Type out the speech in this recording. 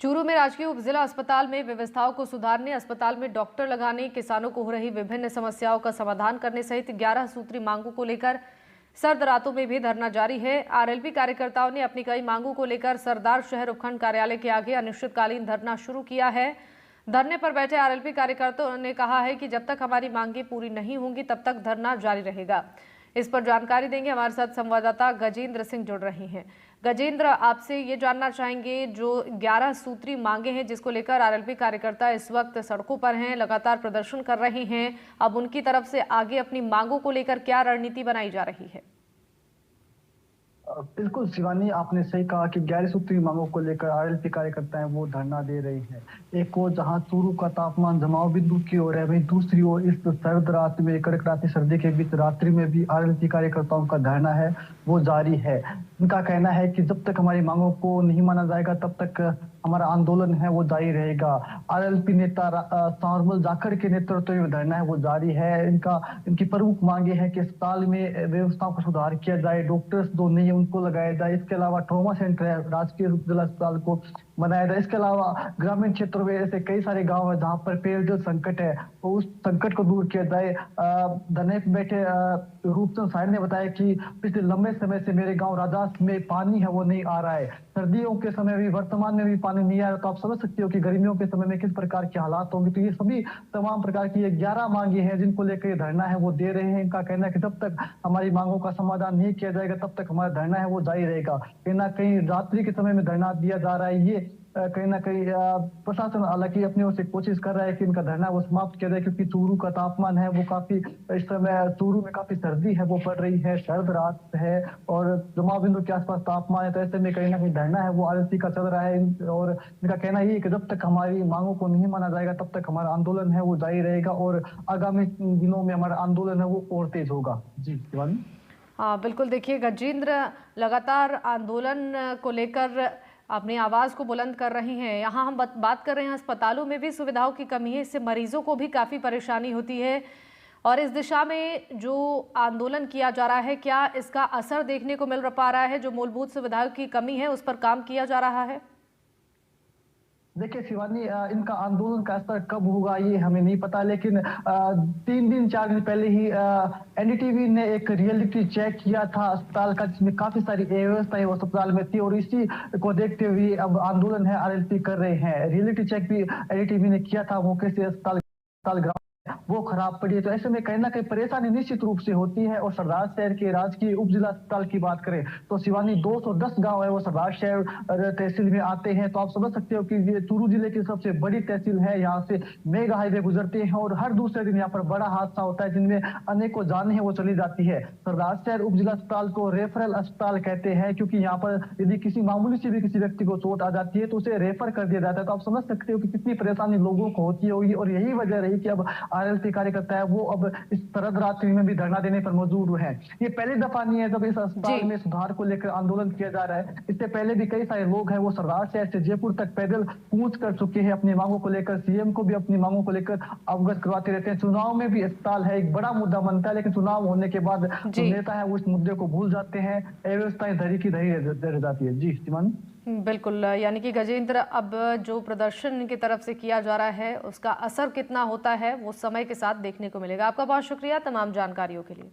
चूरू में राजकीय उप जिला अस्पताल में व्यवस्थाओं को सुधारने, अस्पताल में डॉक्टर लगाने, किसानों को हो रही विभिन्न समस्याओं का समाधान करने सहित 11 सूत्री मांगों को लेकर सर्द रातों में भी धरना जारी है। आरएलपी कार्यकर्ताओं ने अपनी कई मांगों को लेकर सरदार शहर उपखंड कार्यालय के आगे अनिश्चितकालीन धरना शुरू किया है। धरने पर बैठे आरएलपी कार्यकर्ताओं ने कहा है कि जब तक हमारी मांगें पूरी नहीं होंगी तब तक धरना जारी रहेगा। इस पर जानकारी देंगे हमारे साथ संवाददाता गजेंद्र सिंह जुड़ रहे हैं। गजेंद्र, आपसे ये जानना चाहेंगे, जो 11 सूत्री मांगे हैं जिसको लेकर आरएलपी कार्यकर्ता इस वक्त सड़कों पर हैं, लगातार प्रदर्शन कर रहे हैं, अब उनकी तरफ से आगे अपनी मांगों को लेकर क्या रणनीति बनाई जा रही है? बिल्कुल शिवानी, आपने सही कहा कि 11 सूत्री मांगों को लेकर आरएलपी कार्यकर्ता हैं वो धरना दे रही हैं। एक ओर जहां चूरू का तापमान जमाव बिंदु की ओर है, वहीं दूसरी ओर इस सर्द रात में, कड़कड़ाती सर्दी के बीच रात्रि में भी आरएलपी कार्यकर्ताओं का धरना है वो जारी है। इनका कहना है कि जब तक हमारी मांगों को नहीं माना जाएगा तब तक हमारा आंदोलन है वो जारी रहेगा। आरएलपी नेता सावरमल जाखड़ के नेतृत्व में धरना है वो जारी है। इनकी प्रमुख मांगे हैं कि अस्पताल में व्यवस्थाओं को सुधार किया जाए, डॉक्टर्स जो नहीं है उनको लगाया जाए। इसके अलावा ट्रॉमा सेंटर है राजकीय जिला अस्पताल को बनाया जाए। इसके अलावा ग्रामीण क्षेत्रों में ऐसे कई सारे गांव है जहां पर पेयजल संकट है, तो उस संकट को दूर किया जाए। धरने पे बैठे रूपचंद साहिब ने बताया कि पिछले लंबे समय से मेरे गांव राजास में पानी है वो नहीं आ रहा है। सर्दियों के समय भी, वर्तमान में भी पानी नहीं आ रहा, तो आप समझ सकते हो कि गर्मियों के समय में किस प्रकार के हालात होंगे। तो ये सभी तमाम प्रकार की ये 11 मांगे हैं जिनको लेकर धरना है वो दे रहे हैं। इनका कहना है कि जब तक हमारी मांगों का समाधान नहीं किया जाएगा तब तक हमारा धरना है वो जारी रहेगा। कहीं ना कहीं रात्रि के समय में धरना दिया जा रहा है। ये कहीं ना कहीं प्रशासन हालांकि अपनी ओर से कोशिश कर रहा है कि इनका धरना वो समाप्त किया जाए, क्योंकि चूरू का तापमान है वो काफी, इस समय चूरू में काफी सर्दी है वो पड़ रही है, सर्द रात है और जमाव बिंदु के आसपास तापमान है। तो ऐसे में कहीं ना कहीं धरना है वो आरएलपी का चल रहा है और इनका कहना ये है कि जब तक हमारी मांगों को नहीं माना जाएगा तब तक हमारा आंदोलन है वो जारी रहेगा और आगामी दिनों में हमारा आंदोलन है वो और तेज होगा। जी शिवानी। हाँ बिल्कुल, देखिए गजेंद्र, लगातार आंदोलन को लेकर अपनी आवाज़ को बुलंद कर रही हैं। यहाँ हम बात कर रहे हैं, अस्पतालों में भी सुविधाओं की कमी है, इससे मरीजों को भी काफ़ी परेशानी होती है और इस दिशा में जो आंदोलन किया जा रहा है, क्या इसका असर देखने को मिल पा रहा है? जो मूलभूत सुविधाओं की कमी है उस पर काम किया जा रहा है? देखिए शिवानी, इनका आंदोलन का असर कब होगा ये हमें नहीं पता, लेकिन 3 दिन 4 दिन पहले ही एनडीटीवी ने एक रियलिटी चेक किया था अस्पताल का, जिसमें काफी सारी व्यवस्थाएं वो अस्पताल में थी और इसी को देखते हुए अब आंदोलन है आरएलपी कर रहे हैं। रियलिटी चेक भी एनडीटीवी ने किया था, मौके से अस्पताल वो खराब पड़ी है। तो ऐसे में कहीं ना कहीं परेशानी निश्चित रूप से होती है। और सरदार शहर के राजकीय उप जिला अस्पताल की बात करें तो शिवानी 210 गांव है वो सरदार शहर तहसील में आते हैं। तो आप समझ सकते हो कि ये चूरू जिले की सबसे बड़ी तहसील है। यहाँ से मेगा हाईवे गुजरते हैं और हर दूसरे दिन यहाँ पर बड़ा हादसा होता है जिनमें अनेकों जानें हैं वो चली जाती है। सरदार शहर उप जिला अस्पताल को रेफरल अस्पताल कहते हैं, क्योंकि यहाँ पर यदि किसी मामूली से भी किसी व्यक्ति को चोट आ जाती है तो उसे रेफर कर दिया जाता है। तो आप समझ सकते हो कि कितनी परेशानी लोगों को होती होगी और यही वजह रही कि अब आरएलपी कार्यकर्ता है वो अब इस सरद रात्रि में भी धरना देने पर मौजूद है। ये पहली दफा नहीं है जब इस अस्पताल में सुधार को लेकर आंदोलन किया जा रहा है। इससे पहले भी कई सारे लोग हैं वो सरदार शहर से जयपुर तक पैदल कूच कर चुके हैं अपनी मांगों को लेकर। सीएम को भी अपनी मांगों को लेकर अवगत करवाते रहते हैं। चुनाव में भी अस्पताल है एक बड़ा मुद्दा बनता है, लेकिन चुनाव होने के बाद जो नेता है वो इस मुद्दे को भूल जाते हैं, व्यवस्थाएं धरी की धरी रह जाती है। जी शिवानी। बिल्कुल, यानी कि गजेंद्र, अब जो प्रदर्शन की तरफ से किया जा रहा है उसका असर कितना होता है वो समय के साथ देखने को मिलेगा। आपका बहुत शुक्रिया तमाम जानकारियों के लिए।